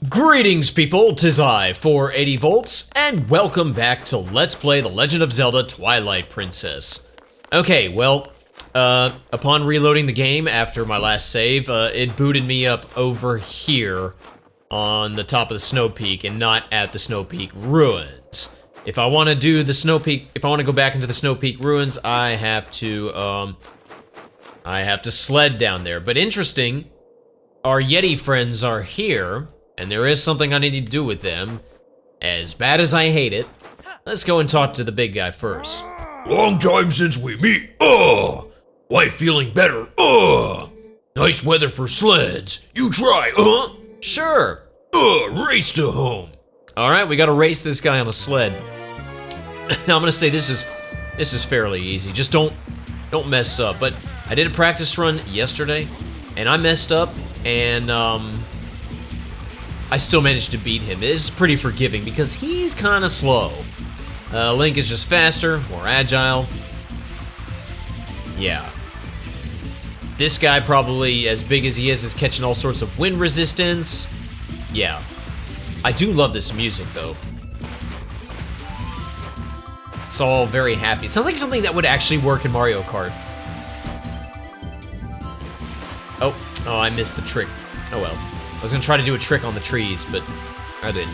Greetings people, 'tis I, 480 volts, and welcome back to Let's Play The Legend of Zelda Twilight Princess. Okay, well, upon reloading the game after my last save, it booted me up over here on the top of the Snow Peak and not at the Snow Peak ruins. If I want to do the Snow Peak, if I want to go back into the Snow Peak ruins, I have to sled down there. But interesting, our Yeti friends are here, and there is something I need to do with them. As bad as I hate it, let's go and talk to the big guy first. Long time since we meet. Wife feeling better. Nice weather for sleds. You try, Sure. Race to home. All right, we gotta race this guy on a sled. Now I'm gonna say this is fairly easy. Just don't mess up. But I did a practice run yesterday, and I messed up, and I still managed to beat him. It is pretty forgiving because he's kind of slow. Link is just faster, more agile. Yeah. This guy, probably as big as he is catching all sorts of wind resistance. Yeah. I do love this music, though. It's all very happy. It sounds like something that would actually work in Mario Kart. Oh, I missed the trick. Oh well. I was gonna try to do a trick on the trees, but I didn't.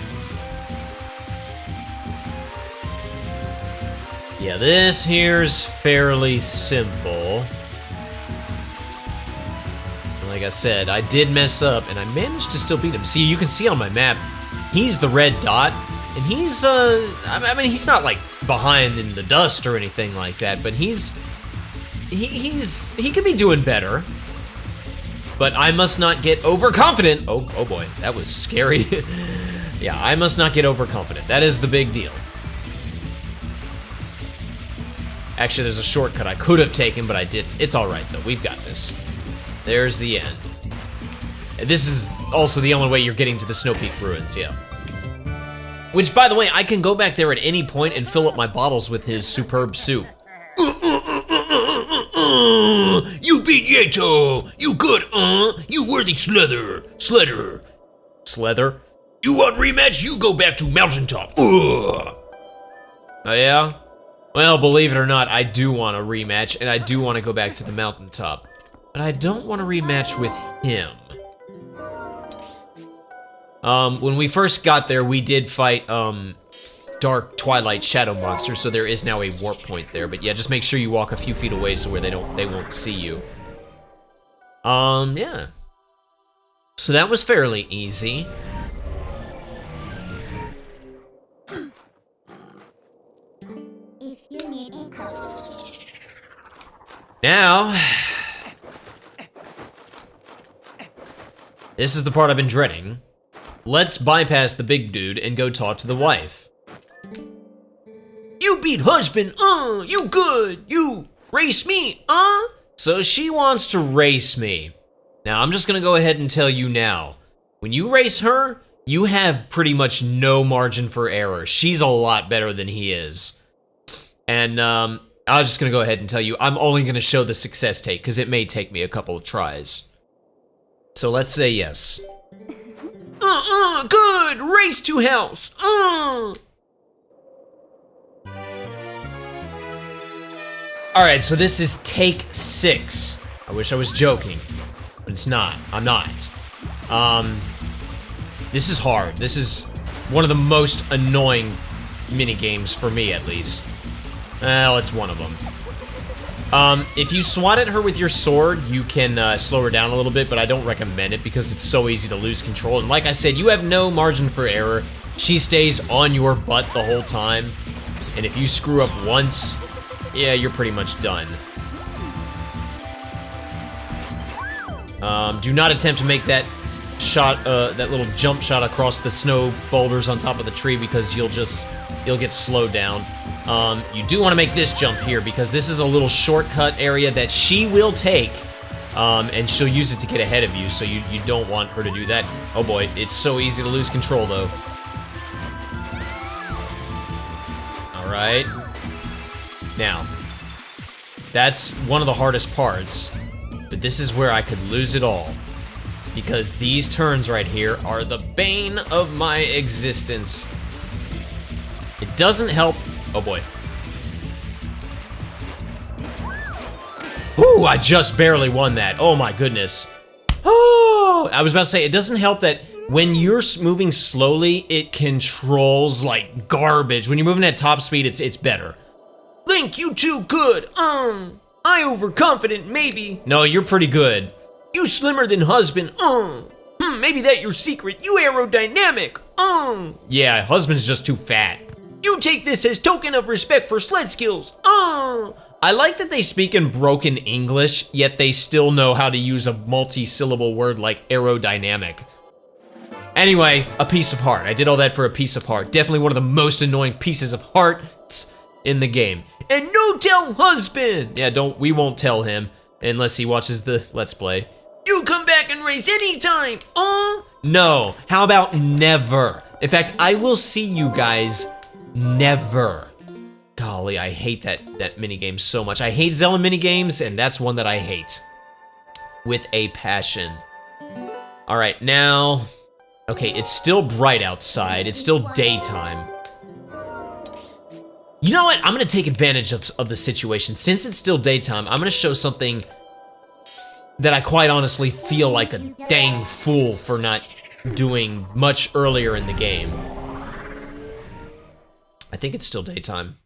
Yeah, this here's fairly simple. Like I said, I did mess up, and I managed to still beat him. See, you can see on my map, he's the red dot, and he's, I mean, he's not, like, behind in the dust or anything like that, but he could be doing better. But I must not get overconfident. Oh boy, that was scary. Yeah, I must not get overconfident. That is the big deal. Actually, there's a shortcut I could have taken, but I didn't. It's all right, though. We've got this. There's the end. And this is also the only way you're getting to the Snow Peak ruins, yeah. Which, by the way, I can go back there at any point and fill up my bottles with his superb soup. You beat Yeto! You good, You worthy sledder. Slether? You want rematch? You go back to Mountaintop. Oh, yeah? Well, believe it or not, I do want a rematch, and I do want to go back to the Mountaintop. But I don't want to rematch with him. When we first got there, we did fight, Dark Twilight Shadow Monster, so there is now a warp point there. But yeah, just make sure you walk a few feet away so where they won't see you. Yeah. So that was fairly easy. Now, this is the part I've been dreading. Let's bypass the big dude and go talk to the wife. You beat husband, you good, you race me, So she wants to race me. Now, I'm just gonna go ahead and tell you now. When you race her, you have pretty much no margin for error. She's a lot better than he is. And, I'm just gonna go ahead and tell you, I'm only gonna show the success take, because it may take me a couple of tries. So let's say yes. Good, race to house, Alright, so this is take 6. I wish I was joking, but it's not. I'm not. This is hard. This is one of the most annoying minigames for me, at least. Well, it's one of them. If you swat at her with your sword, you can slow her down a little bit, but I don't recommend it because it's so easy to lose control. And like I said, you have no margin for error. She stays on your butt the whole time. And if you screw up once, yeah, you're pretty much done. Do not attempt to make that shot, that little jump shot across the snow boulders on top of the tree because you'll get slowed down. You do want to make this jump here because this is a little shortcut area that she will take, and she'll use it to get ahead of you, so you don't want her to do that. Oh boy, it's so easy to lose control though. Alright. Now, that's one of the hardest parts, but this is where I could lose it all. because these turns right here are the bane of my existence. It doesn't help. Oh boy. Ooh, I just barely won that. Oh my goodness. Oh, I was about to say, it doesn't help that when you're moving slowly, it controls like garbage. When you're moving at top speed, it's better. Link, you too good. I overconfident, maybe. No, you're pretty good. You slimmer than husband. Maybe that your secret. You aerodynamic. Yeah, husband's just too fat. You take this as token of respect for sled skills. I like that they speak in broken English, yet they still know how to use a multi-syllable word like aerodynamic. Anyway, a piece of heart. I did all that for a piece of heart. Definitely one of the most annoying pieces of hearts in the game. And no tell husband! Yeah, we won't tell him unless he watches the Let's Play. You come back and race anytime! No. How about never? In fact, I will see you guys never. Golly, I hate that minigame so much. I hate Zelda minigames, and that's one that I hate. With a passion. Alright, now... Okay, it's still bright outside. It's still daytime. You know what? I'm gonna take advantage of the situation. Since it's still daytime, I'm gonna show something that I quite honestly feel like a dang fool for not doing much earlier in the game. I think it's still daytime.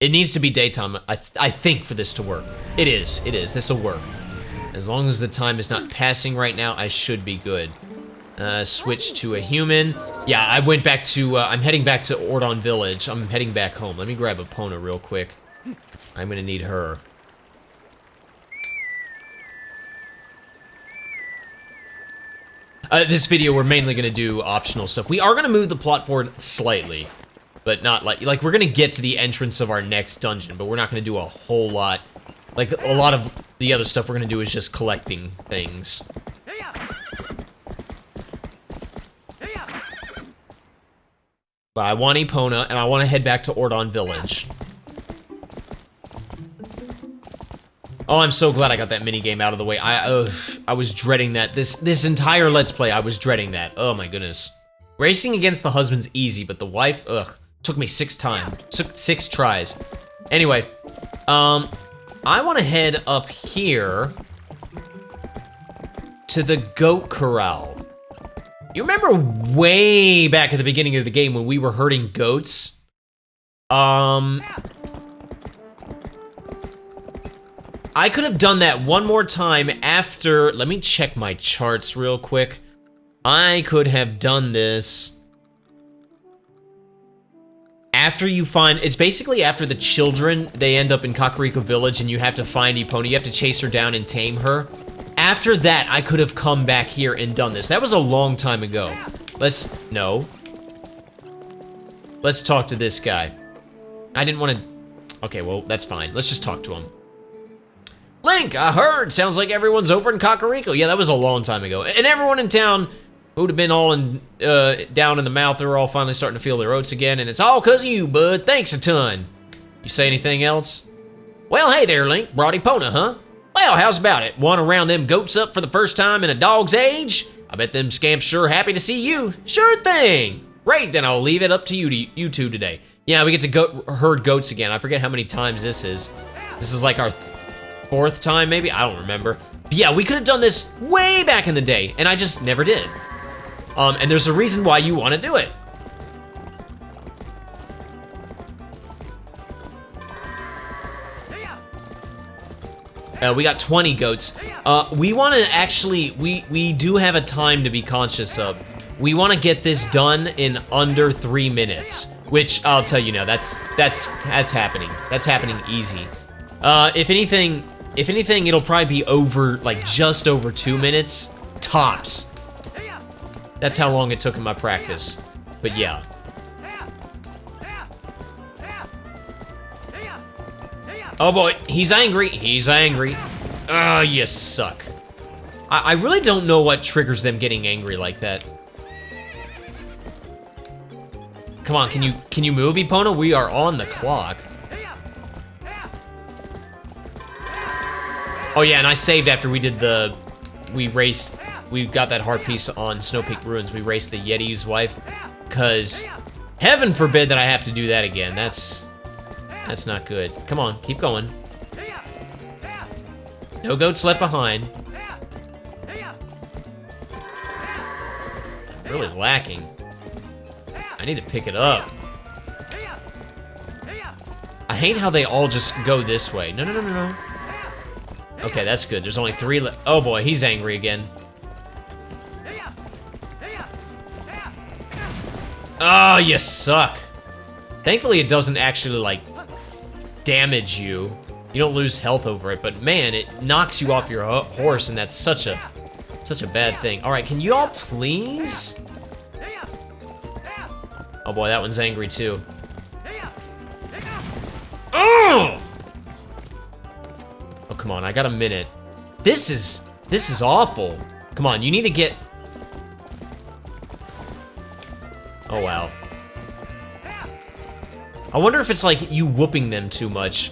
It needs to be daytime, I think, for this to work. It is. This will work. As long as the time is not passing right now, I should be good. Switch to a human. Yeah, I went back to, I'm heading back to Ordon Village. I'm heading back home. Let me grab Epona real quick. I'm gonna need her. This video, we're mainly gonna do optional stuff. We are gonna move the plot forward slightly, but not like we're gonna get to the entrance of our next dungeon, but we're not gonna do a whole lot. Like, a lot of the other stuff we're gonna do is just collecting things. But I want Epona, and I want to head back to Ordon Village. Oh, I'm so glad I got that minigame out of the way. I was dreading that. This entire Let's Play, I was dreading that. Oh my goodness. Racing against the husband's easy, but the wife, took me 6 tries. Anyway, I want to head up here to the goat corral. You remember way back at the beginning of the game when we were herding goats? I could have done that one more time after... Let me check my charts real quick. I could have done this... After you find... It's basically after the children, they end up in Kakariko Village and you have to find Epona. You have to chase her down and tame her. After that, I could have come back here and done this. That was a long time ago. No. Let's talk to this guy. I didn't want to... Okay, well, that's fine. Let's just talk to him. Link, I heard. Sounds like everyone's over in Kakariko. Yeah, that was a long time ago. And everyone in town who'd have been all down in the mouth, they're all finally starting to feel their oats again. And it's all because of you, bud. Thanks a ton. You say anything else? Well, hey there, Link. Brought Epona, huh? Well, how's about it? Want to round them goats up for the first time in a dog's age? I bet them scamps sure happy to see you. Sure thing. Great, then I'll leave it up to you two today. Yeah, we get to herd goats again. I forget how many times this is. This is like our 4th time, maybe? I don't remember. But yeah, we could have done this way back in the day, and I just never did. And there's a reason why you want to do it. We got 20 goats. We want to actually, we do have a time to be conscious of. We want to get this done in under 3 minutes, which I'll tell you now, that's happening. That's happening easy. If anything, it'll probably be over, like, just over 2 minutes, tops. That's how long it took in my practice. But yeah. Oh boy, he's angry. He's angry. You suck. I really don't know what triggers them getting angry like that. Come on, can you move, Epona? We are on the clock. Oh yeah, and I saved after we raced we got that heart piece on Snow Peak Ruins. We raced the Yeti's wife, cause heaven forbid that I have to do that again. That's not good. Come on, keep going. No goats left behind. I'm really lacking. I need to pick it up. I hate how they all just go this way. No, no, no, no, no. Okay, that's good. There's only 3 left. Oh boy, he's angry again. Oh, you suck. Thankfully, it doesn't actually, like, damage you. You don't lose health over it, but man, it knocks you off your horse, and that's such a bad thing. All right, can you all please? Oh boy, that one's angry too. Oh! Oh, come on, I got a minute. This is awful. Come on, you need to get... Oh, wow. I wonder if it's like you whooping them too much,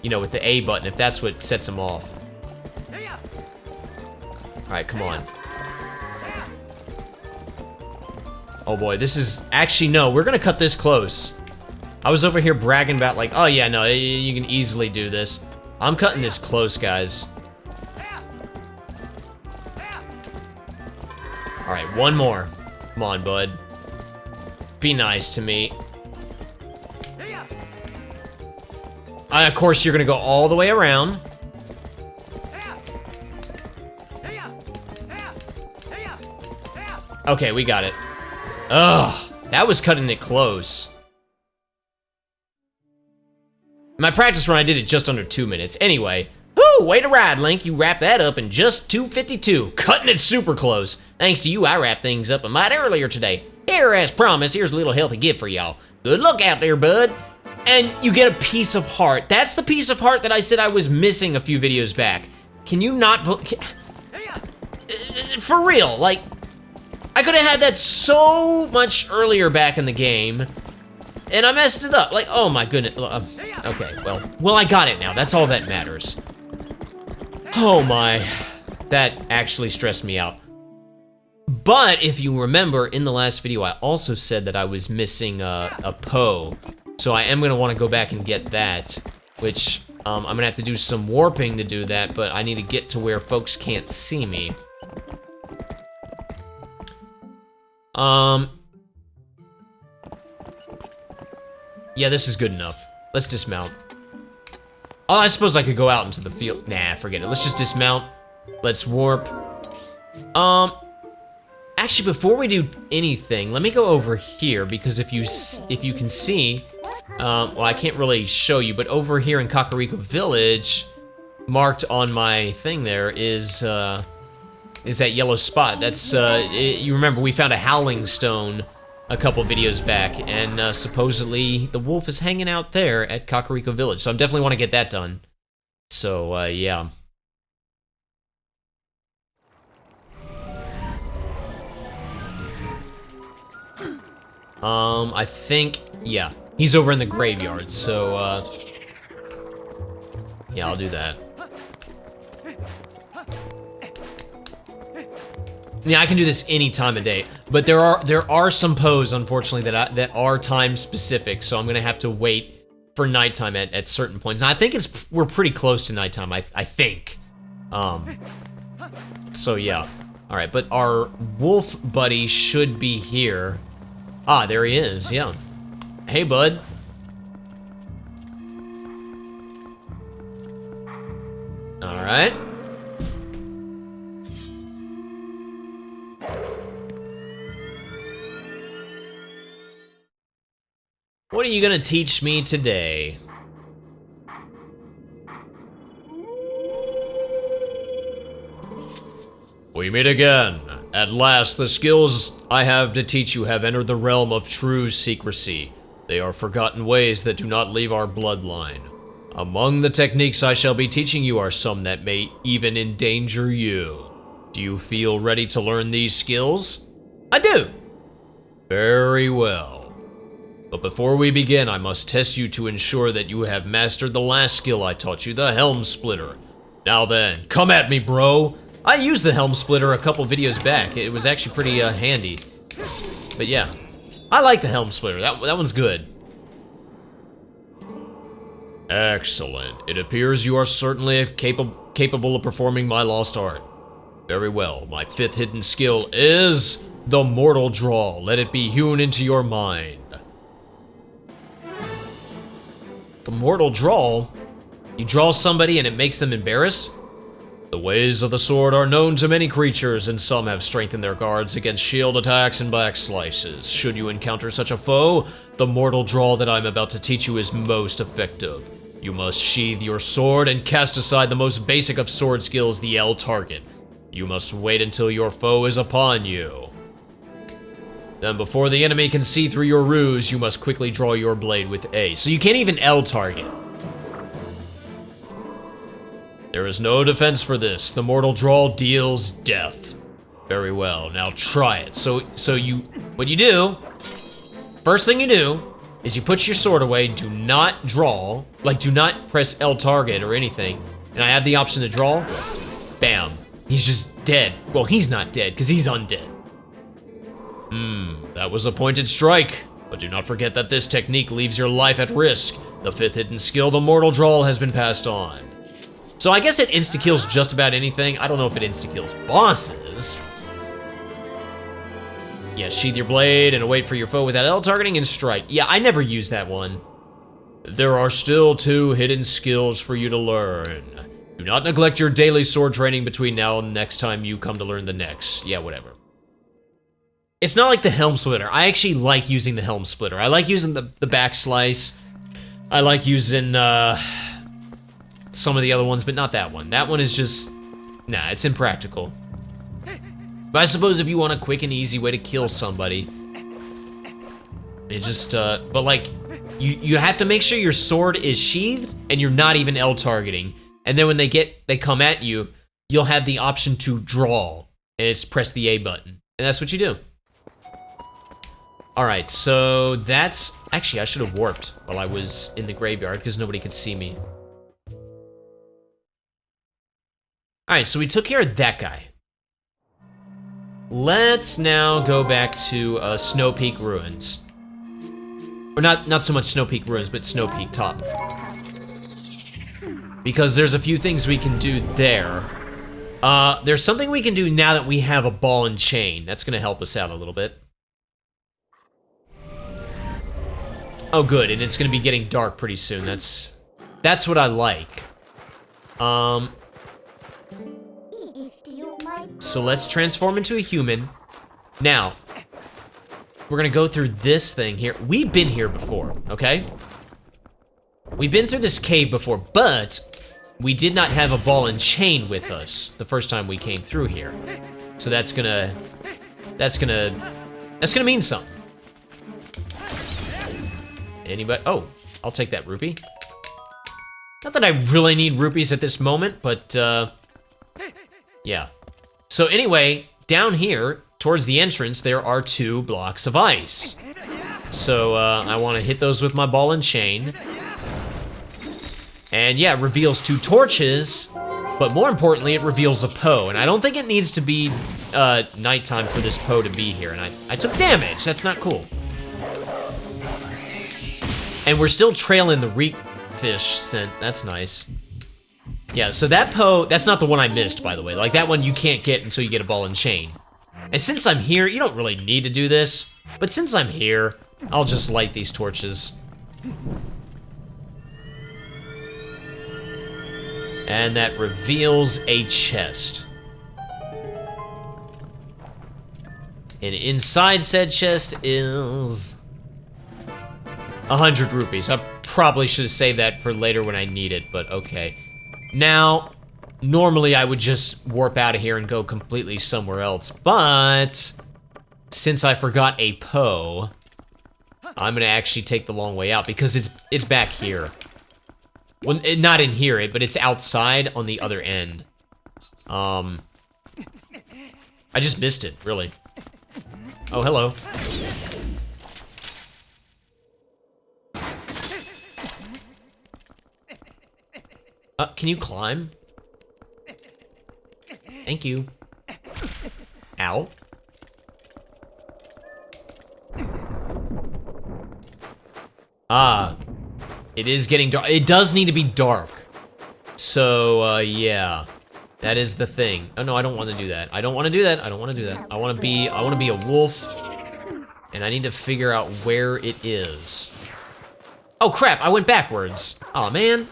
you know, with the A button, if that's what sets them off. Alright, come on. Oh boy, this is... Actually, no, we're gonna cut this close. I was over here bragging about like, oh yeah, no, you can easily do this. I'm cutting this close, guys. Alright, one more. Come on, bud. Be nice to me. Of course, you're gonna go all the way around. Okay, we got it. Ugh, that was cutting it close. My practice run, I did it just under 2 minutes. Anyway, whoo, way to ride, Link. You wrapped that up in just 2:52. Cutting it super close. Thanks to you, I wrapped things up a mite earlier today. Here, as promised, here's a little healthy gift for y'all. Good luck out there, bud. And you get a piece of heart. That's the piece of heart that I said I was missing a few videos back. Can you not... For real, like... I could have had that so much earlier back in the game, and I messed it up. Like, oh my goodness. Okay, well, I got it now. That's all that matters. Oh my, that actually stressed me out. But if you remember, in the last video, I also said that I was missing a Poe. So I am gonna want to go back and get that, which I'm gonna have to do some warping to do that, but I need to get to where folks can't see me. Yeah, this is good enough. Let's dismount. Oh, I suppose I could go out into the field. Nah, forget it. Let's just dismount. Let's warp. Actually, before we do anything, let me go over here, because if you can see, well, I can't really show you, but over here in Kakariko Village, marked on my thing there is that yellow spot. That's, you remember we found a Howling Stone a couple videos back, and supposedly the wolf is hanging out there at Kakariko Village, so I definitely want to get that done. So, yeah. I think, yeah, he's over in the graveyard, so, yeah, I'll do that. Yeah, I can do this any time of day, but there are some poses, unfortunately, that are time specific, so I'm gonna have to wait for nighttime at certain points. And I think we're pretty close to nighttime. I think. So yeah. All right, but our wolf buddy should be here. Ah, there he is. Yeah. Hey, bud. All right. What are you gonna teach me today? We meet again. At last, the skills I have to teach you have entered the realm of true secrecy. They are forgotten ways that do not leave our bloodline. Among the techniques I shall be teaching you are some that may even endanger you. Do you feel ready to learn these skills? I do. Very well. But before we begin, I must test you to ensure that you have mastered the last skill I taught you, the Helm Splitter. Now then, come at me, bro. I used the helm splitter a couple videos back. It was actually pretty handy. But yeah, I like the helm splitter. That one's good. Excellent. It appears you are certainly capable of performing my lost art. Very well. My 5th hidden skill is the mortal draw. Let it be hewn into your mind. The mortal draw? You draw somebody and it makes them embarrassed? The ways of the sword are known to many creatures, and some have strengthened their guards against shield attacks and back slices. Should you encounter such a foe, the mortal draw that I'm about to teach you is most effective. You must sheathe your sword and cast aside the most basic of sword skills, the L target. You must wait until your foe is upon you. Then before the enemy can see through your ruse, you must quickly draw your blade with A. So you can't even L target. There is no defense for this. The mortal draw deals death. Very well, now try it. So what you do, first thing you do, is you put your sword away, do not draw, like do not press L target or anything, and I have the option to draw, bam. He's just dead. Well, he's not dead, because he's undead. That was a pointed strike. But do not forget that this technique leaves your life at risk. The 5th hidden skill, the mortal draw, has been passed on. So I guess it insta-kills just about anything. I don't know if it insta-kills bosses. Yeah, sheathe your blade and await for your foe without L targeting and strike. Yeah, I never used that one. There are still 2 hidden skills for you to learn. Do not neglect your daily sword training between now and the next time you come to learn the next. Yeah, whatever. It's not like the helm splitter. I actually like using the helm splitter. I like using the back slice. I like using some of the other ones, but not that one. That one is just, nah, it's impractical. But I suppose if you want a quick and easy way to kill somebody, it just, but like, you have to make sure your sword is sheathed and you're not even L targeting. And then when they come at you, you'll have the option to draw, and it's press the A button. And that's what you do. Alright, so that's, actually I should have warped while I was in the graveyard because nobody could see me. Alright, so we took care of that guy. Let's now go back to Snow Peak Ruins. Or not so much Snow Peak Ruins, but Snow Peak Top. Because there's a few things we can do there. There's something we can do now that we have a ball and chain. That's gonna help us out a little bit. Oh good, and it's gonna be getting dark pretty soon. That's what I like. So let's transform into a human. Now, we're gonna go through this thing here. We've been here before, okay? We've been through this cave before, but we did not have a ball and chain with us the first time we came through here. So that's gonna mean something. Anybody? Oh, I'll take that rupee. Not that I really need rupees at this moment, but yeah. So anyway, down here, towards the entrance, there are 2 blocks of ice. So I want to hit those with my ball and chain. And yeah, it reveals 2 torches, but more importantly, it reveals a Poe. And I don't think it needs to be nighttime for this Poe to be here. And I took damage, that's not cool. And we're still trailing the reek fish scent, that's nice. Yeah, so that Poe, that's not the one I missed, by the way. Like, that one you can't get until you get a ball and chain. And since I'm here, you don't really need to do this, but since I'm here, I'll just light these torches. And that reveals a chest. And inside said chest is 100 rupees. I probably should have saved that for later when I need it, but okay. Now, normally I would just warp out of here and go completely somewhere else, but since I forgot a Poe, I'm gonna actually take the long way out because it's back here. Well, not in here, but it's outside on the other end. I just missed it, really. Oh, hello. Can you climb? Thank you. Ow. Ah. It is getting dark. It does need to be dark. So, yeah. That is the thing. Oh, no, I don't want to do that. I don't want to do that. I don't want to do that. I want to be a wolf. And I need to figure out where it is. Oh, crap. I went backwards. Oh, man.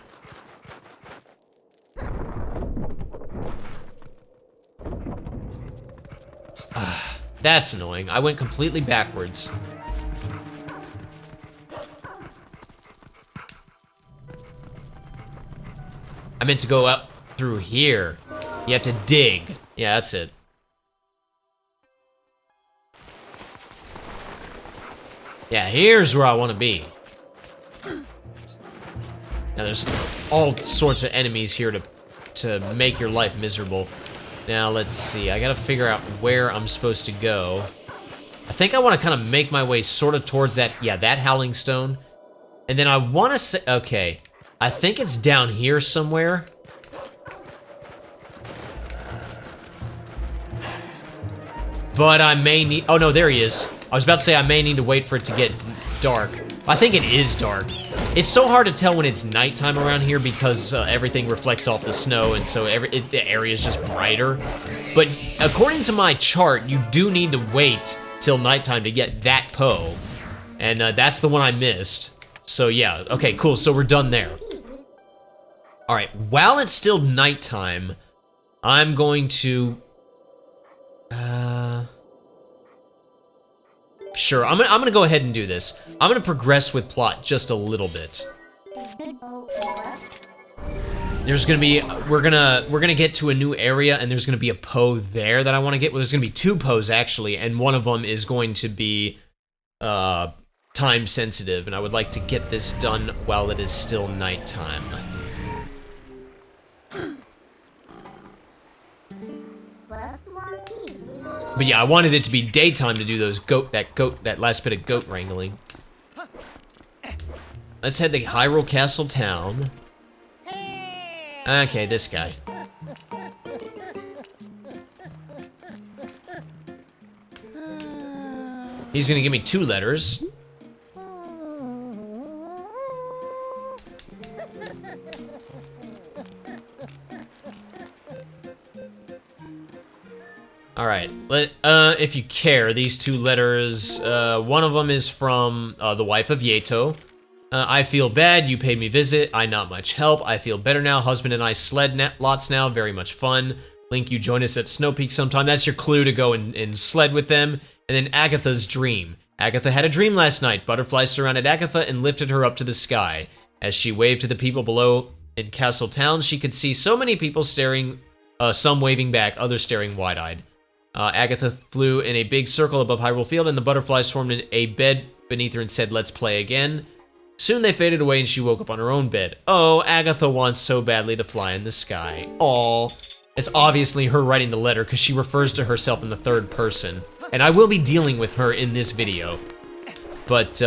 That's annoying. I went completely backwards. I meant to go up through here. You have to dig. Yeah, that's it. Yeah, here's where I want to be. Now there's all sorts of enemies here to make your life miserable. Now let's see. I gotta figure out where I'm supposed to go. I think I want to kind of make my way sort of towards that. Yeah, that Howling Stone. And then I want to say, okay. I think it's down here somewhere. But I may need... Oh, no, there he is. I was about to say I may need to wait for it to get dark. I think it is dark. It's so hard to tell when it's nighttime around here because everything reflects off the snow, and so the area is just brighter. But according to my chart, you do need to wait till nighttime to get that Poe. And that's the one I missed. So, yeah. Okay, cool. So we're done there. Alright, while it's still nighttime, I'm going to... Sure, I'm gonna go ahead and do this. I'm gonna progress with plot just a little bit. There's gonna be... We're gonna get to a new area, and there's gonna be a Poe there that I want to get. Well, there's gonna be two Poes, actually, and one of them is going to be... time sensitive, and I would like to get this done while it is still nighttime. But yeah, I wanted it to be daytime to do those that last bit of goat wrangling. Let's head to Hyrule Castle Town. Okay, this guy. He's gonna give me 2 letters. Alright, if you care, these 2 letters, one of them is from the wife of Yato. I feel bad, you paid me visit, I not much help, I feel better now, husband and I sled lots now, very much fun. Link, you join us at Snow Peak sometime, that's your clue to go and sled with them. And then Agatha's dream. Agatha had a dream last night, butterflies surrounded Agatha and lifted her up to the sky. As she waved to the people below in Castle Town, she could see so many people staring, some waving back, others staring wide-eyed. Agatha flew in a big circle above Hyrule Field, and the butterflies formed in a bed beneath her and said, "Let's play again." Soon they faded away, and she woke up on her own bed. Oh, Agatha wants so badly to fly in the sky. Aw. It's obviously her writing the letter, because she refers to herself in the 3rd person. And I will be dealing with her in this video. But,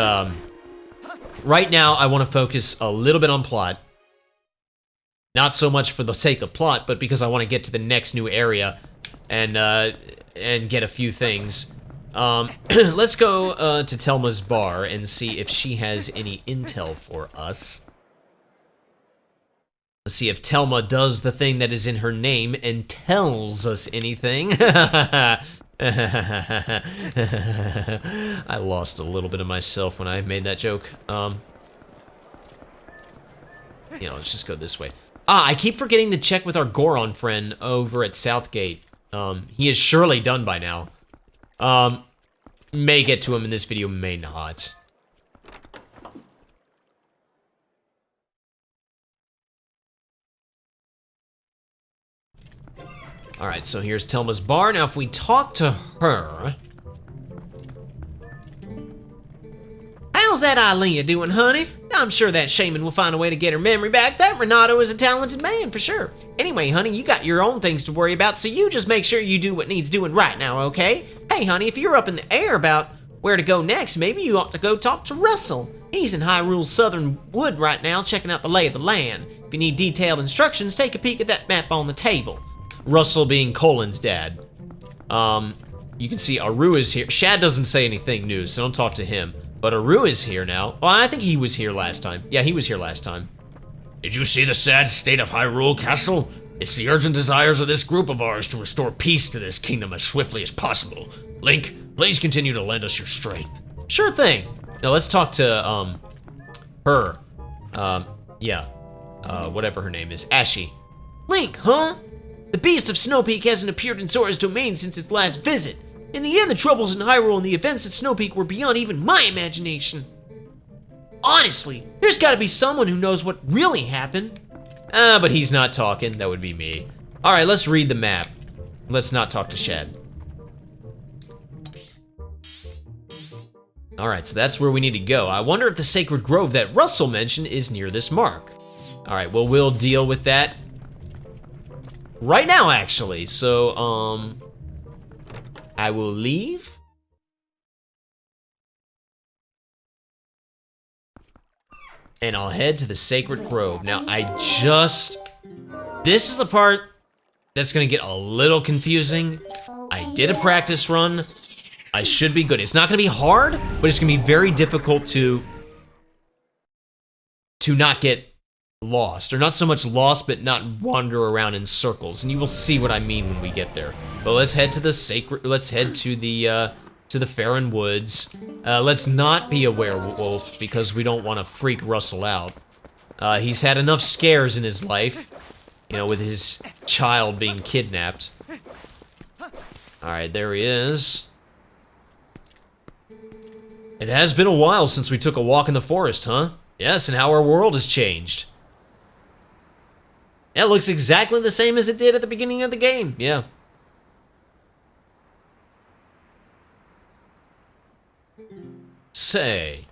right now, I want to focus a little bit on plot. Not so much for the sake of plot, but because I want to get to the next new area. And get a few things. Let's go to Telma's bar and see if she has any intel for us. Let's see if Telma does the thing that is in her name and tells us anything. I lost a little bit of myself when I made that joke. Let's just go this way. I keep forgetting to check with our Goron friend over at Southgate. He is surely done by now. May get to him in this video, may not. Alright, so here's Telma's bar. Now, if we talk to her... How's that Ailea doing, honey? I'm sure that shaman will find a way to get her memory back. That Renato is a talented man, for sure. Anyway, honey, you got your own things to worry about, so you just make sure you do what needs doing right now, okay? Hey, honey, if you're up in the air about where to go next, maybe you ought to go talk to Russell. He's in Hyrule's southern wood right now, checking out the lay of the land. If you need detailed instructions, take a peek at that map on the table. Russell being Colin's dad. You can see Aru is here. Shad doesn't say anything new, so don't talk to him. But Aru is here now. Well, I think he was here last time. Yeah, he was here last time. Did you see the sad state of Hyrule Castle? It's the urgent desires of this group of ours to restore peace to this kingdom as swiftly as possible. Link, please continue to lend us your strength. Sure thing. Now let's talk to, her. Whatever her name is. Ashy. Link, huh? The beast of Snow Peak hasn't appeared in Sora's domain since its last visit. In the end, the troubles in Hyrule and the events at Snow Peak were beyond even my imagination. Honestly, there's gotta be someone who knows what really happened. But he's not talking. That would be me. Alright, let's read the map. Let's not talk to Shad. Alright, so that's where we need to go. I wonder if the sacred grove that Russell mentioned is near this mark. Alright, well, we'll deal with that right now, actually. So, I will leave. And I'll head to the Sacred Grove. Now, this is the part that's gonna get a little confusing. I did a practice run. I should be good. It's not gonna be hard, but it's gonna be very difficult to not get lost. Or not so much lost, but not wander around in circles. And you will see what I mean when we get there. But let's head to the Farron Woods. Let's not be a werewolf because we don't want to freak Russell out. He's had enough scares in his life, you know, with his child being kidnapped. Alright, there he is. It has been a while since we took a walk in the forest, huh? Yes, and how our world has changed. It looks exactly the same as it did at the beginning of the game, yeah. Say,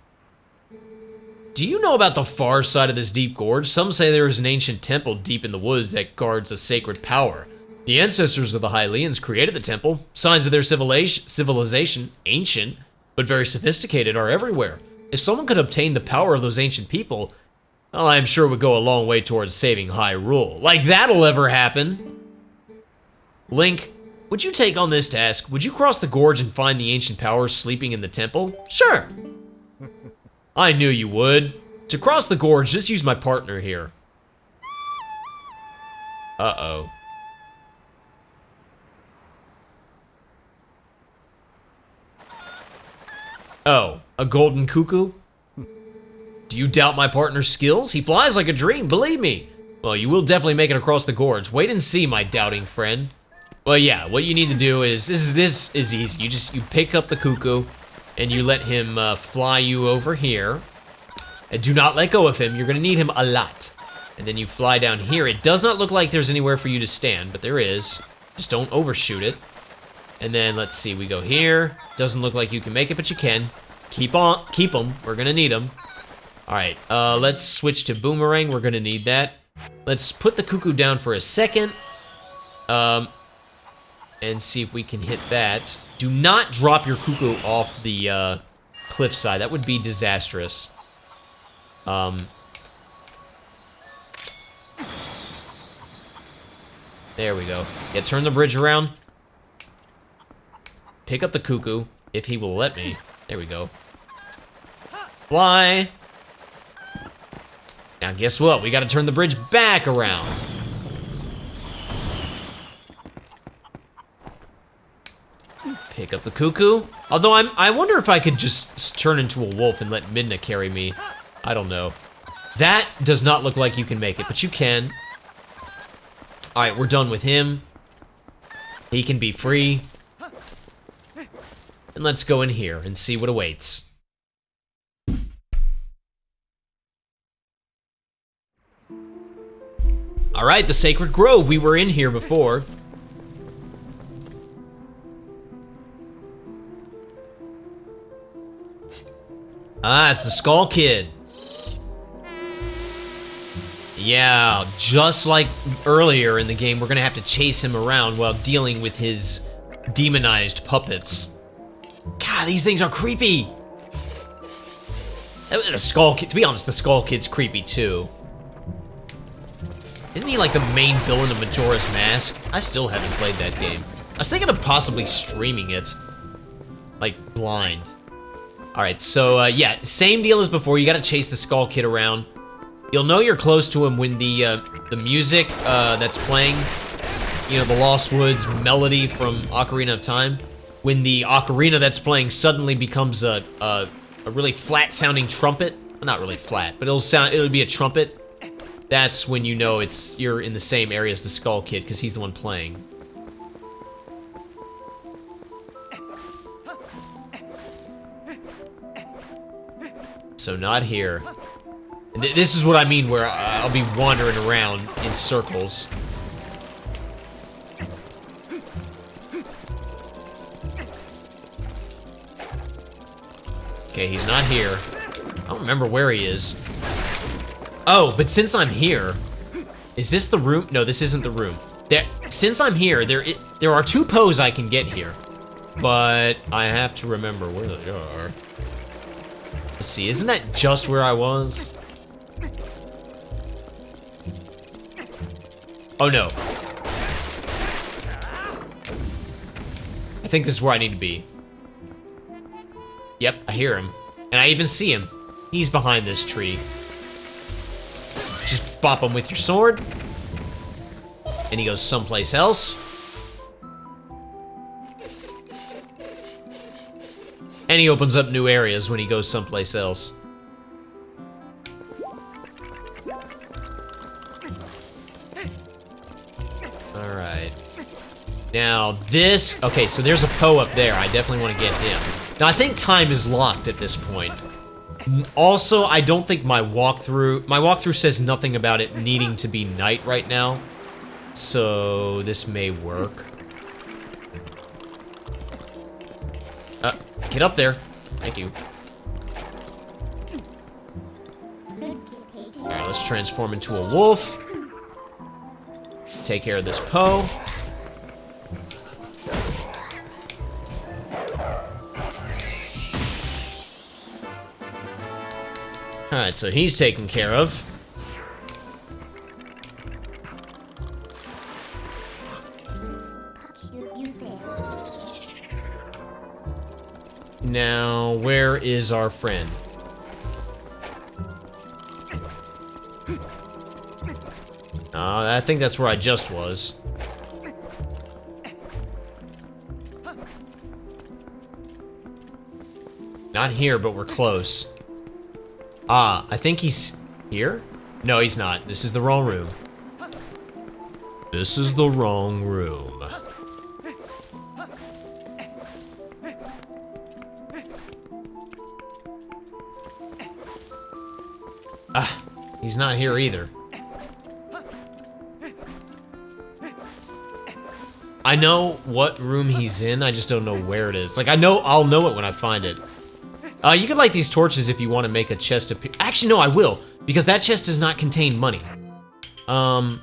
do you know about the far side of this deep gorge? Some say there is an ancient temple deep in the woods that guards a sacred power. The ancestors of the Hylians created the temple. Signs of their civilization, ancient, but very sophisticated, are everywhere. If someone could obtain the power of those ancient people, well, I'm sure it would go a long way towards saving Hyrule. Like that'll ever happen. Link, would you take on this task? Would you cross the gorge and find the ancient powers sleeping in the temple? Sure. I knew you would. To cross the gorge, just use my partner here. Uh-oh. Oh, a golden cuckoo? Do you doubt my partner's skills? He flies like a dream, believe me. Well, you will definitely make it across the gorge. Wait and see, my doubting friend. Well, yeah, what you need to do is, this is easy. You pick up the cuckoo, and you let him fly you over here. And do not let go of him. You're gonna need him a lot. And then you fly down here. It does not look like there's anywhere for you to stand, but there is. Just don't overshoot it. And then, let's see, we go here. Doesn't look like you can make it, but you can. Keep them. We're gonna need them. Alright, let's switch to boomerang. We're gonna need that. Let's put the cuckoo down for a second. And see if we can hit that. Do not drop your cuckoo off the cliffside. That would be disastrous. There we go. Yeah, turn the bridge around. Pick up the cuckoo, if he will let me. There we go. Fly. Now guess what? We gotta turn the bridge back around. Pick up the cuckoo. Although I wonder if I could just turn into a wolf and let Midna carry me. I don't know. That does not look like you can make it, but you can. Alright, we're done with him. He can be free. And let's go in here and see what awaits. Alright, the Sacred Grove. We were in here before. Ah, it's the Skull Kid. Yeah, just like earlier in the game, we're gonna have to chase him around while dealing with his demonized puppets. God, these things are creepy. The Skull Kid, to be honest, the Skull Kid's creepy too. Isn't he like the main villain of Majora's Mask? I still haven't played that game. I was thinking of possibly streaming it. Like, blind. Alright, so, yeah, same deal as before. You gotta chase the Skull Kid around. You'll know you're close to him when the music, that's playing, you know, the Lost Woods melody from Ocarina of Time, when the ocarina that's playing suddenly becomes a really flat-sounding trumpet. Well, not really flat, but it'll be a trumpet. That's when you know you're in the same area as the Skull Kid, because he's the one playing. So not here. And this is what I mean, where I'll be wandering around in circles. Okay, he's not here. I don't remember where he is. Oh, but since I'm here, is this the room? No, this isn't the room. Since I'm here, there are 2 Poes I can get here, but I have to remember where they are. Let's see, isn't that just where I was? Oh no. I think this is where I need to be. Yep, I hear him. And I even see him. He's behind this tree. Just bop him with your sword. And he goes someplace else. And he opens up new areas when he goes someplace else. Alright. Now, this... Okay, so there's a Poe up there. I definitely want to get him. Now, I think time is locked at this point. Also, I don't think my walkthrough... My walkthrough says nothing about it needing to be night right now. So, this may work. Get up there. Thank you. Alright, let's transform into a wolf. Take care of this Poe. Alright, so he's taken care of. Now, where is our friend? I think that's where I just was. Not here, but we're close. Ah, I think he's here? No, he's not. This is the wrong room. This is the wrong room. Ah, he's not here either. I know what room he's in, I just don't know where it is. Like, I'll know it when I find it. You can light these torches if you want to make a chest appear. Actually, no, I will, because that chest does not contain money. I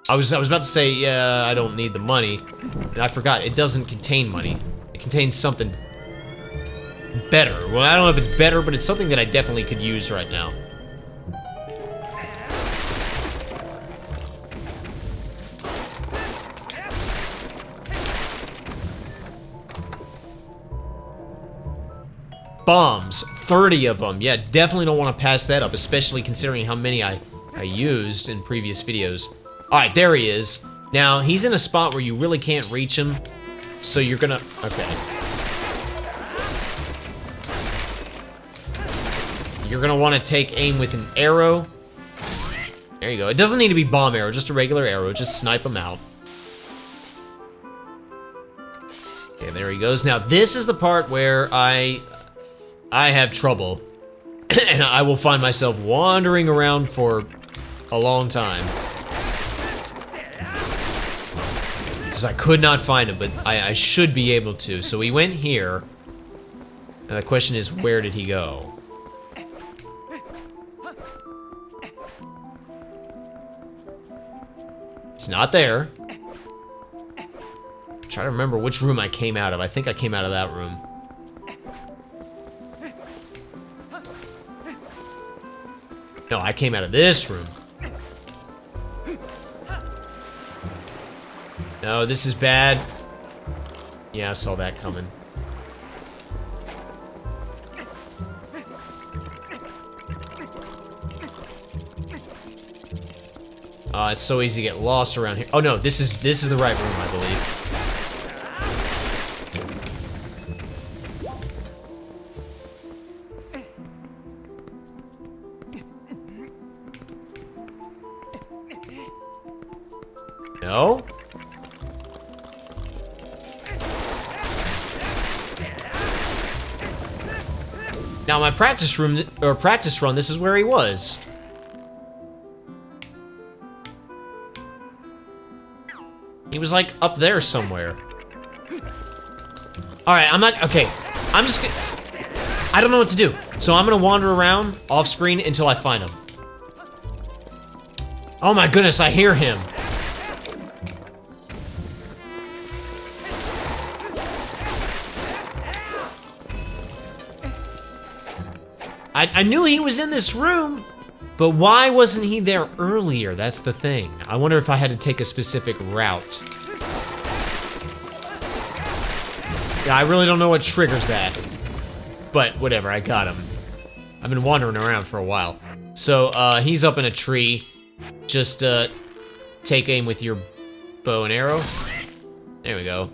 was about to say, yeah, I don't need the money, and I forgot, it doesn't contain money. It contains something better. Well, I don't know if it's better, but it's something that I definitely could use right now. Bombs, 30 of them. Yeah, definitely don't want to pass that up, especially considering how many I used in previous videos. Alright, there he is. Now, he's in a spot where you really can't reach him, so you're gonna... Okay. You're gonna want to take aim with an arrow. There you go. It doesn't need to be bomb arrow, just a regular arrow. Just snipe him out. Okay, there he goes. Now, this is the part where I have trouble, and I will find myself wandering around for a long time. Because I could not find him, but I should be able to. So he went here, and the question is, where did he go? It's not there. Try to remember which room I came out of. I think I came out of that room. No, I came out of this room. No, this is bad. Yeah, I saw that coming. It's so easy to get lost around here. Oh no, this is the right room, I believe. No? Now my practice room, or practice run, this is where he was. He was like up there somewhere. Alright, I'm not, okay. I'm just gonna, I don't know what to do. So I'm gonna wander around off screen until I find him. Oh my goodness, I hear him. I knew he was in this room, but why wasn't he there earlier? That's the thing. I wonder if I had to take a specific route. Yeah, I really don't know what triggers that. But whatever, I got him. I've been wandering around for a while. So, he's up in a tree. Just, take aim with your bow and arrow. There we go.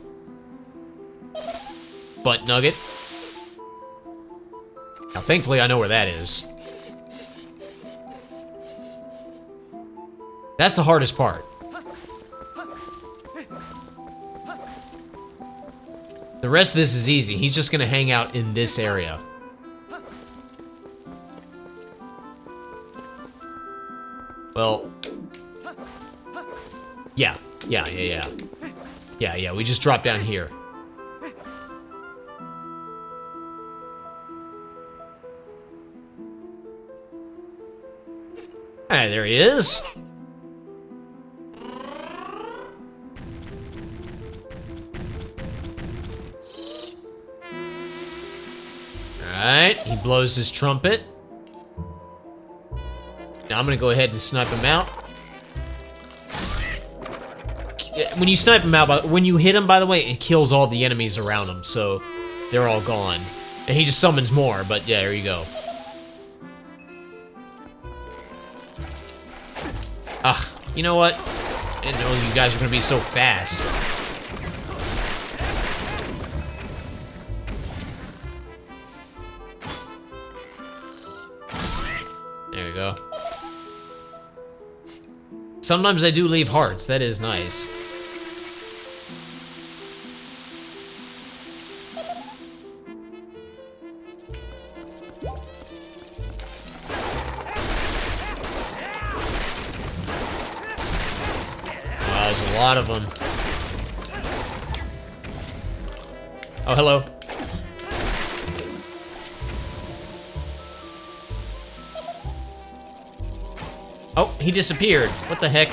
Butt nugget. Now, thankfully, I know where that is. That's the hardest part. The rest of this is easy. He's just gonna hang out in this area. Well... Yeah, we just drop down here. Alright, there he is. Alright, he blows his trumpet. Now I'm gonna go ahead and snipe him out. When you snipe him out, when you hit him, by the way, it kills all the enemies around him, so they're all gone. And he just summons more, but yeah, there you go. Ugh, you know what? I didn't know you guys were gonna be so fast. There you go. Sometimes I do leave hearts, that is nice. There's a lot of them. Oh, hello. Oh, he disappeared. What the heck?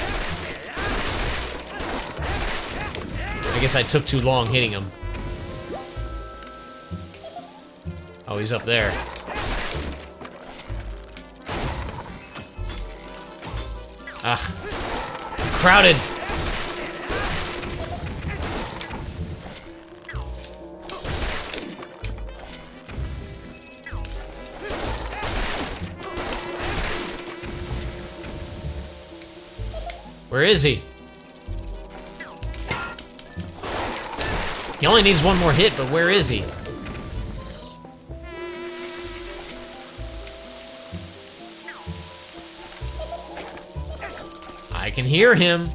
I guess I took too long hitting him. Oh, he's up there. Ah. Crowded. Where is he? He only needs one more hit, but where is he? I can hear him,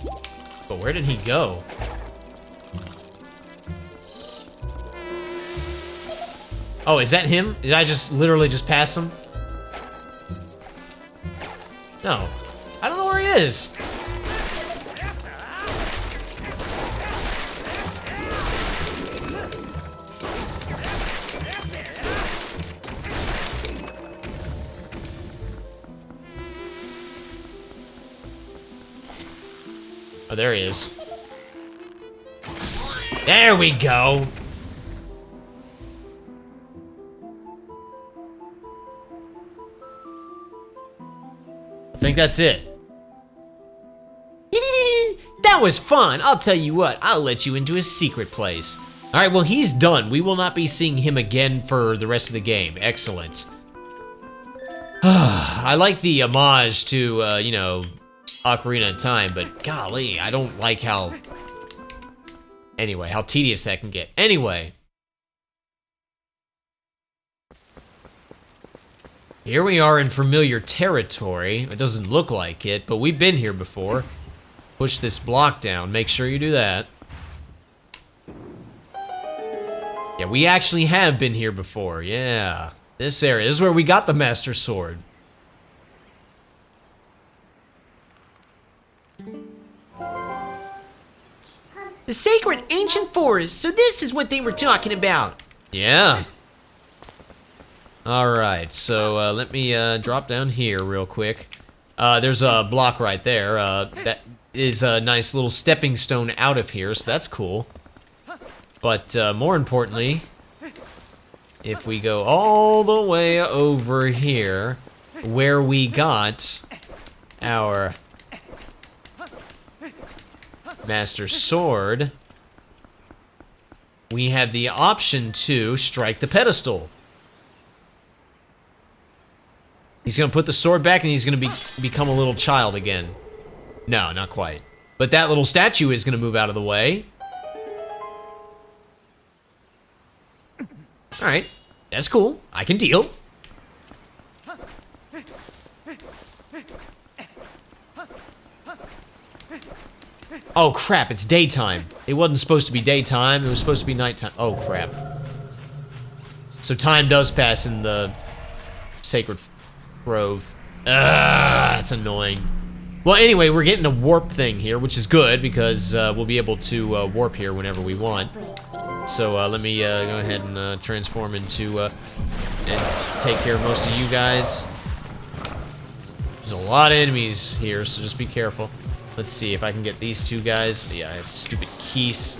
but where did he go? Oh, is that him? Did I just literally just pass him? No. I don't know where he is. Oh, there he is. There we go! I think that's it. That that was fun. I'll tell you what, I'll let you into a secret place. All right, well, he's done. We will not be seeing him again for the rest of the game. Excellent. I like the homage to, you know, Ocarina of Time, but golly, I don't like how... Anyway, how tedious that can get. Anyway. Here we are in familiar territory. It doesn't look like it, but we've been here before. Push this block down. Make sure you do that. Yeah, we actually have been here before. Yeah. This area. This is where we got the Master Sword. The sacred ancient forest. So this is what they were talking about. Yeah. Alright, so let me drop down here real quick. There's a block right there. That is a nice little stepping stone out of here, so that's cool. But more importantly, if we go all the way over here, where we got our Master Sword, we have the option to strike the pedestal. He's gonna put the sword back and he's gonna become a little child again. No, not quite. But that little statue is gonna move out of the way. Alright, that's cool. I can deal. Oh crap, it's daytime. It wasn't supposed to be daytime, it was supposed to be nighttime. Oh crap. So time does pass in the Sacred Grove. That's annoying. Well, anyway, we're getting a warp thing here, which is good because we'll be able to warp here whenever we want. So let me go ahead and transform into and take care of most of you guys. There's a lot of enemies here, so just be careful. Let's see if I can get these two guys. Yeah, I have stupid keys.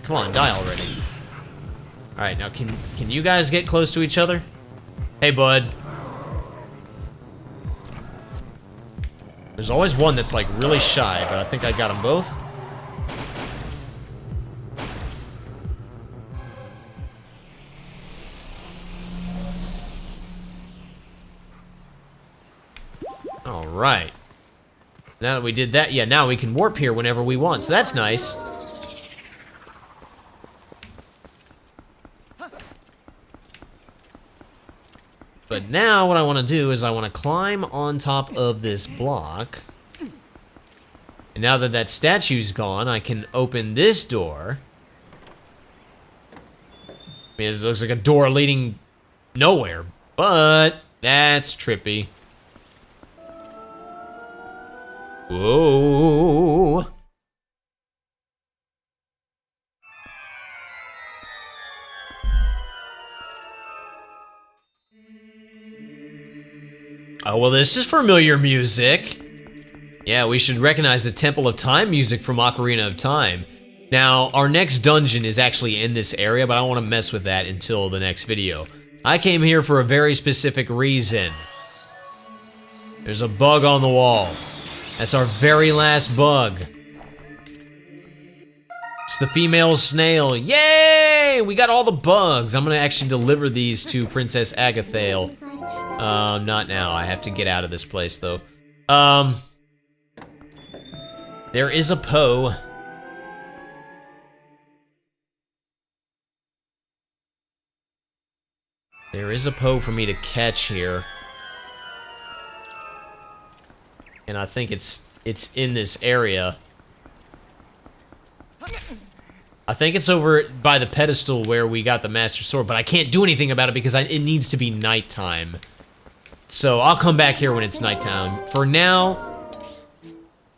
Come on, die already. Alright, now can you guys get close to each other? Hey, bud. There's always one that's like really shy, but I think I got them both. Alright. Now that we did that, yeah, now we can warp here whenever we want, so that's nice. But now what I want to do is I want to climb on top of this block. And now that that statue's gone, I can open this door. I mean, it looks like a door leading nowhere, but that's trippy. Whoa. Oh, well, this is familiar music. Yeah, we should recognize the Temple of Time music from Ocarina of Time. Now, our next dungeon is actually in this area, but I don't want to mess with that until the next video. I came here for a very specific reason. There's a bug on the wall. That's our very last bug. It's the female snail. Yay! We got all the bugs. I'm gonna actually deliver these to Princess Agathael. Not now. I have to get out of this place, though. There is a Poe. There is a Poe for me to catch here. And I think it's in this area. I think it's over by the pedestal where we got the Master Sword, but I can't do anything about it because it needs to be nighttime. So I'll come back here when it's nighttime. For now,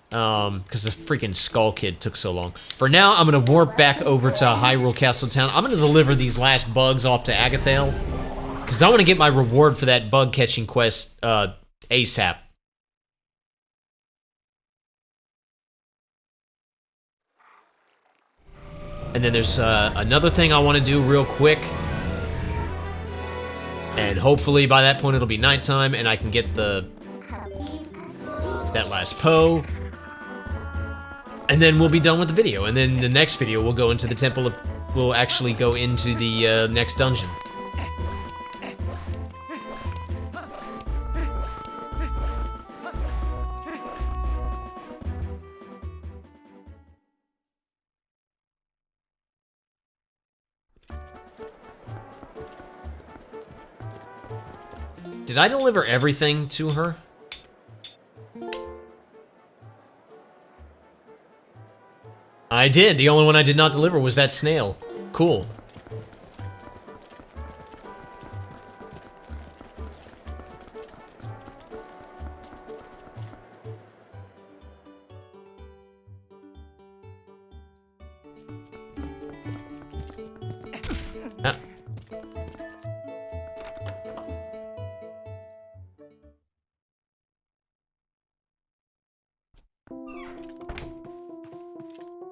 because the freaking Skull Kid took so long. For now, I'm gonna warp back over to Hyrule Castle Town. I'm gonna deliver these last bugs off to Agathael, because I want to get my reward for that bug catching quest ASAP. And then there's another thing I want to do real quick. And hopefully by that point it'll be nighttime and I can get that last Poe. And then we'll be done with the video. And then the next video we'll go into the temple. We'll actually go into the next dungeon. Did I deliver everything to her? I did. The only one I did not deliver was that snail. Cool. Ah.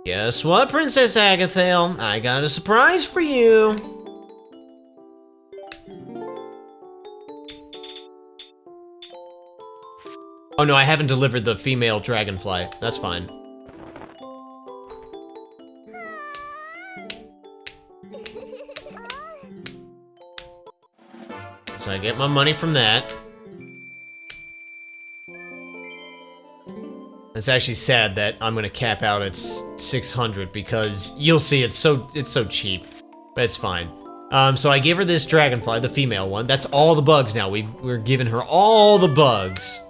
Guess what, Princess Agathale? I got a surprise for you. Oh no, I haven't delivered the female dragonfly. That's fine. So I get my money from that. It's actually sad that I'm gonna cap out at 600 because you'll see it's so cheap, but it's fine. So I gave her this dragonfly, the female one. That's all the bugs now. We're giving her all the bugs.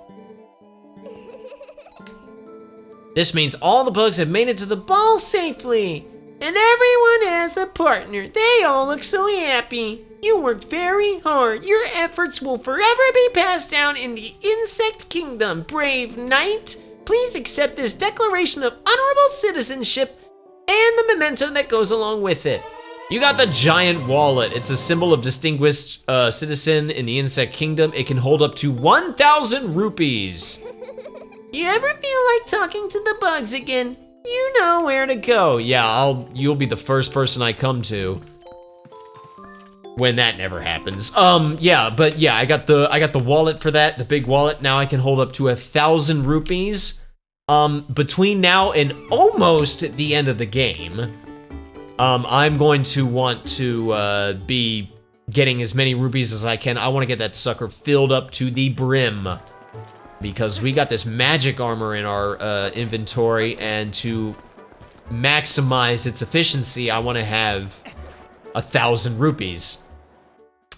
This means all the bugs have made it to the ball safely, and everyone has a partner. They all look so happy. You worked very hard. Your efforts will forever be passed down in the insect kingdom, brave knight. Please accept this declaration of honorable citizenship and the memento that goes along with it. You got the giant wallet. It's a symbol of distinguished citizen in the insect kingdom. It can hold up to 1,000 rupees. You ever feel like talking to the bugs again? You know where to go. Yeah, you'll be the first person I come to. When that never happens. Yeah, but yeah, I got the wallet for that, the big wallet. Now I can hold up to 1,000 rupees. Between now and almost the end of the game, I'm going to want to be getting as many rupees as I can. I want to get that sucker filled up to the brim because we got this magic armor in our inventory, and to maximize its efficiency, I want to have 1,000 rupees.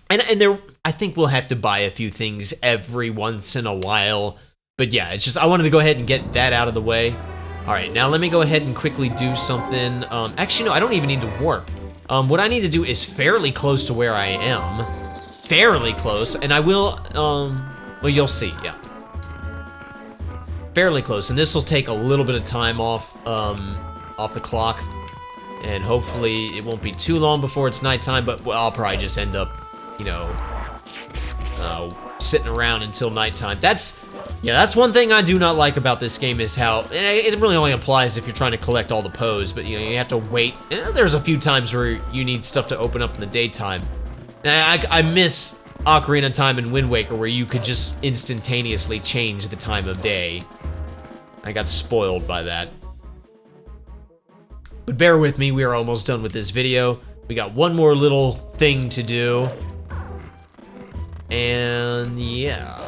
And there, I think we'll have to buy a few things every once in a while. But yeah, it's just, I wanted to go ahead and get that out of the way. All right, now let me go ahead and quickly do something. Actually, no, I don't even need to warp. What I need to do is fairly close to where I am. Fairly close, and I will, well, you'll see, yeah. Fairly close, and this will take a little bit of time off the clock. And hopefully it won't be too long before it's nighttime, but well, I'll probably just end up, you know, sitting around until nighttime. That's one thing I do not like about this game is how, and it really only applies if you're trying to collect all the Poes, but you know, you have to wait. There's a few times where you need stuff to open up in the daytime. And I miss Ocarina of Time and Wind Waker where you could just instantaneously change the time of day. I got spoiled by that. But bear with me, we are almost done with this video. We got one more little thing to do. And yeah.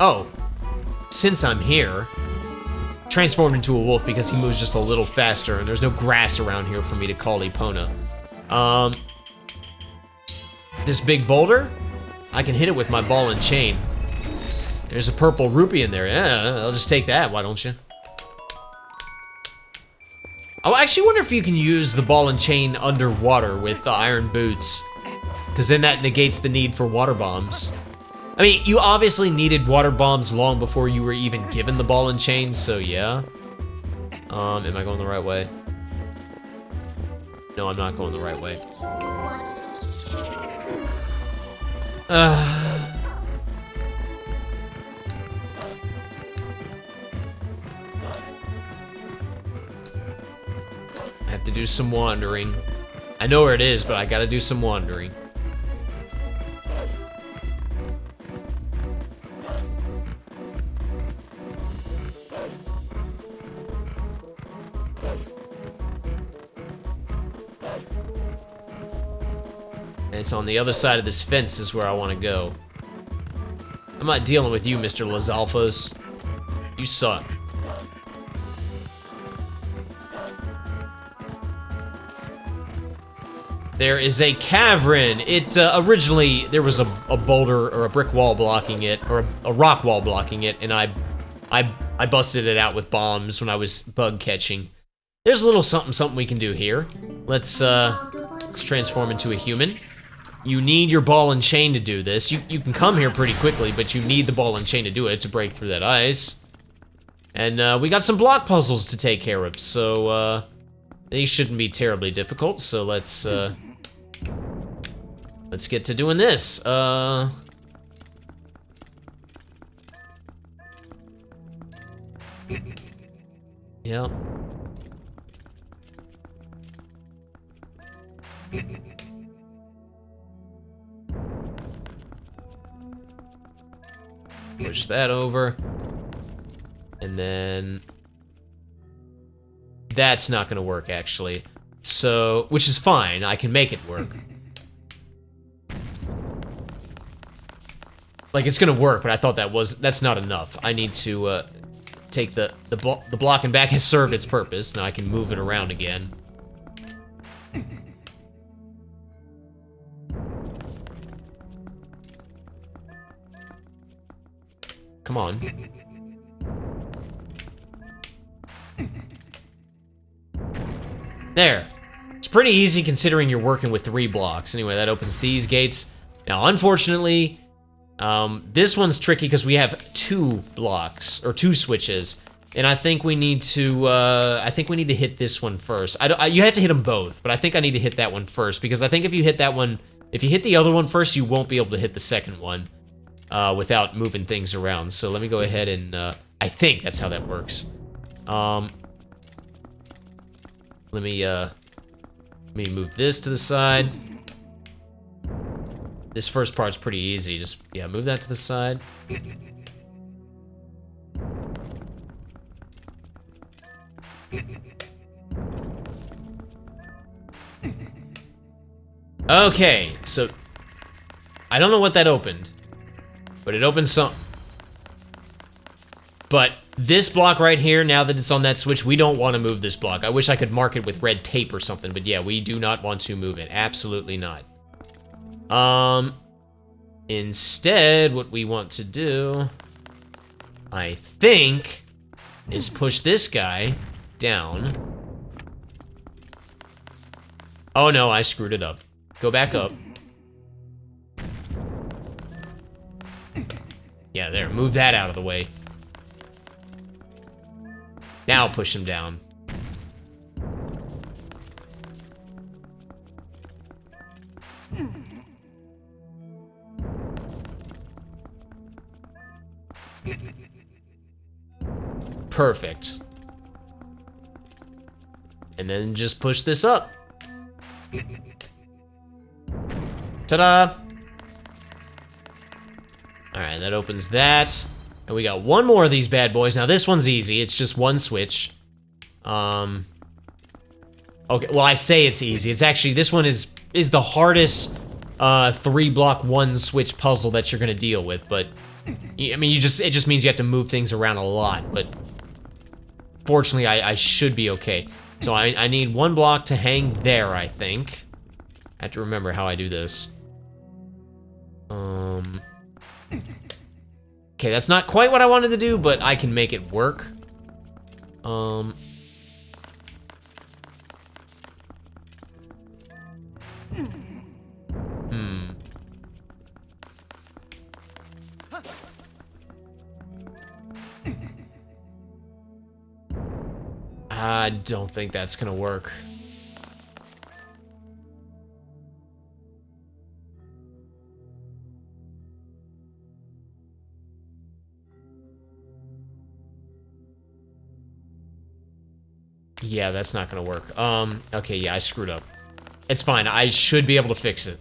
Oh, since I'm here, transformed into a wolf because he moves just a little faster and there's no grass around here for me to call Epona. This big boulder, I can hit it with my ball and chain. There's a purple rupee in there. Yeah, I'll just take that, why don't you? I actually wonder if you can use the ball and chain underwater with the iron boots, because then that negates the need for water bombs. I mean, you obviously needed water bombs long before you were even given the ball and chain, so yeah. Am I going the right way? No, I'm not going the right way. do some wandering. I know where it is, but I gotta do some wandering. And it's on the other side of this fence is where I want to go. I'm not dealing with you, Mr. Lazalfos. You suck. There is a cavern. It originally there was a boulder or a brick wall blocking it, or a rock wall blocking it, and I busted it out with bombs when I was bug catching. There's a little something we can do here. Let's transform into a human. You need your ball and chain to do this. You can come here pretty quickly, but you need the ball and chain to do it to break through that ice. And we got some block puzzles to take care of, so these shouldn't be terribly difficult. So let's get to doing this. Yeah. Push that over. And then that's not gonna work, actually. So, which is fine, I can make it work. Like, it's gonna work, but I thought that's not enough. I need to take the blocking back has served its purpose. Now I can move it around again. Come on. There. It's pretty easy considering you're working with 3 blocks. Anyway, that opens these gates. Now, unfortunately, this one's tricky because we have 2 blocks, or 2 switches. And I think we need to, hit this one first. You have to hit them both, but I think I need to hit that one first, because I think if you hit that one, if you hit the other one first, you won't be able to hit the second one without moving things around. So let me go ahead and, I think that's how that works. Let me move this to the side. This first part's pretty easy. Just, yeah, move that to the side. Okay, so I don't know what that opened, but it opened something. But this block right here, now that it's on that switch, we don't want to move this block. I wish I could mark it with red tape or something, but yeah, we do not want to move it. Absolutely not. Instead, what we want to do, I think, is push this guy down. Oh no, I screwed it up. Go back up. Yeah, there, move that out of the way. Now push him down. Perfect. And then just push this up. Ta-da! Alright, that opens that. And we got one more of these bad boys. Now this one's easy, it's just one switch. Okay, well I say it's easy. It's actually, this one is the hardest 3-block 1-switch puzzle that you're gonna deal with, but I mean, it just means you have to move things around a lot, but fortunately I should be okay. So I need 1 block to hang there, I think. I have to remember how I do this. Okay, that's not quite what I wanted to do, but I can make it work. I don't think that's gonna work. Yeah, that's not gonna work. Okay, yeah, I screwed up. It's fine, I should be able to fix it.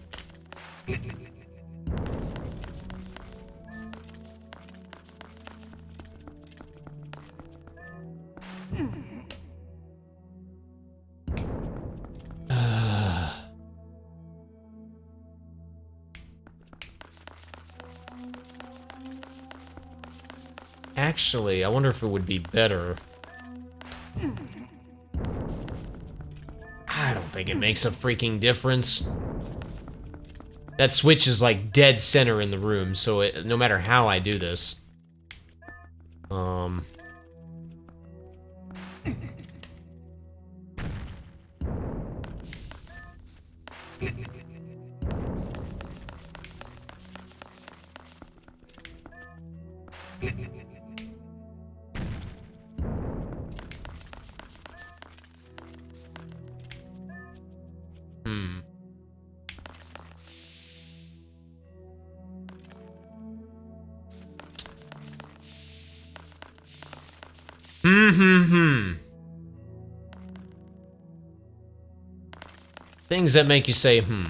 Actually, I wonder if it would be better. I don't think it makes a freaking difference. That switch is like dead center in the room, so no matter how I do this. Things that make you say, hmm.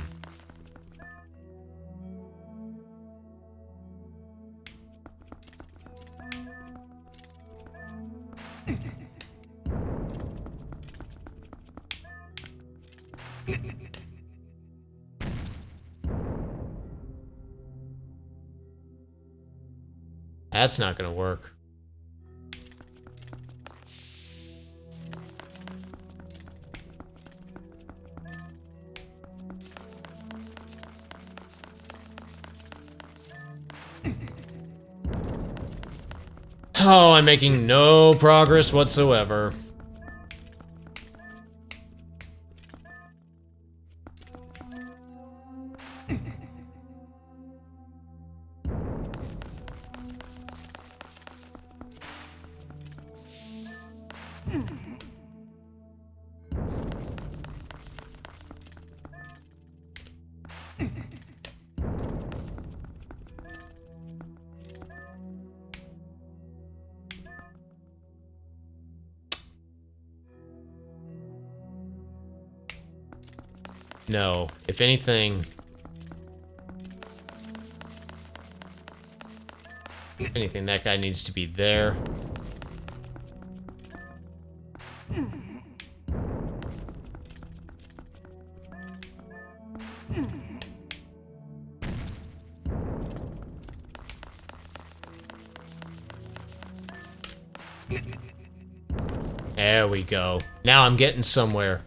That's not gonna work. Oh, I'm making no progress whatsoever. No, if anything... If anything, that guy needs to be there. There we go. Now I'm getting somewhere.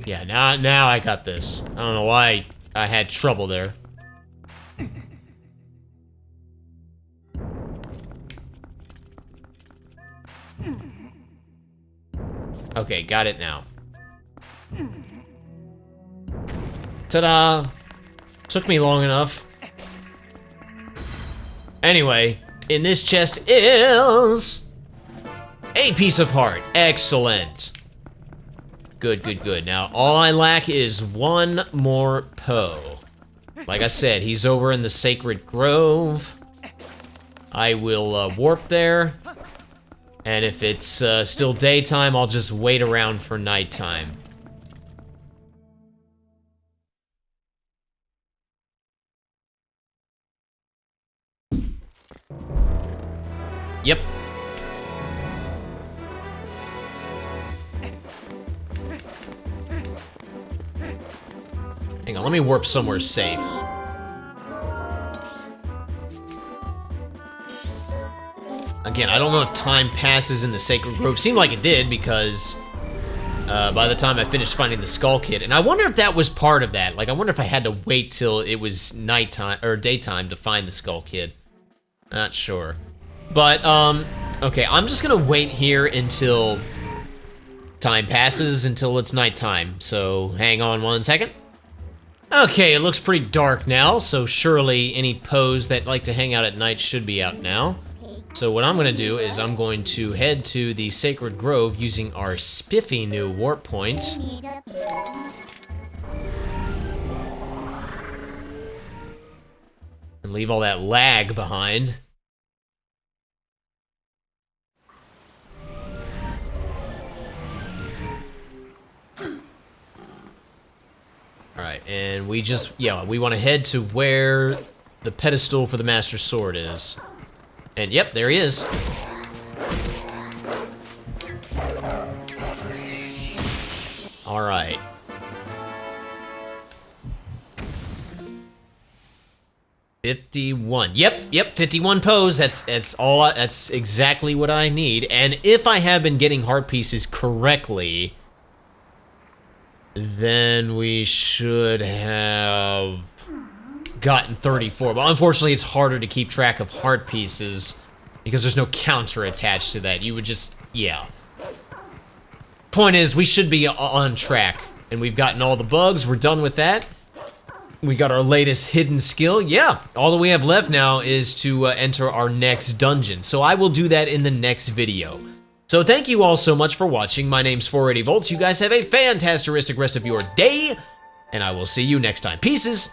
Yeah, now I got this. I don't know why I had trouble there. Okay, got it now. Ta-da! Took me long enough. Anyway, in this chest is... a piece of heart. Excellent. Good, good, good. Now, all I lack is one more Poe. Like I said, he's over in the Sacred Grove. I will warp there. And if it's still daytime, I'll just wait around for nighttime. Yep. Hang on, let me warp somewhere safe. Again, I don't know if time passes in the Sacred Grove. Seemed like it did because by the time I finished finding the Skull Kid, and I wonder if that was part of that. Like, I wonder if I had to wait till it was nighttime or daytime to find the Skull Kid. Not sure. But, okay, I'm just gonna wait here until time passes, until it's nighttime. So, hang on one second. Okay, it looks pretty dark now, so surely any Poes that like to hang out at night should be out now. So what I'm gonna do is I'm going to head to the Sacred Grove using our spiffy new warp point. And leave all that lag behind. Alright, and we just, yeah, we want to head to where the pedestal for the Master Sword is. And yep, there he is. Alright. $51. Yep, 51 pose. That's exactly what I need. And if I have been getting heart pieces correctly, then we should have gotten 34. But unfortunately, it's harder to keep track of heart pieces because there's no counter attached to that. You would just, yeah. Point is, we should be on track. And we've gotten all the bugs. We're done with that. We got our latest hidden skill. Yeah, all that we have left now is to enter our next dungeon. So I will do that in the next video. So thank you all so much for watching. My name's 480 Volts. You guys have a fantastic rest of your day. And I will see you next time. Pieces!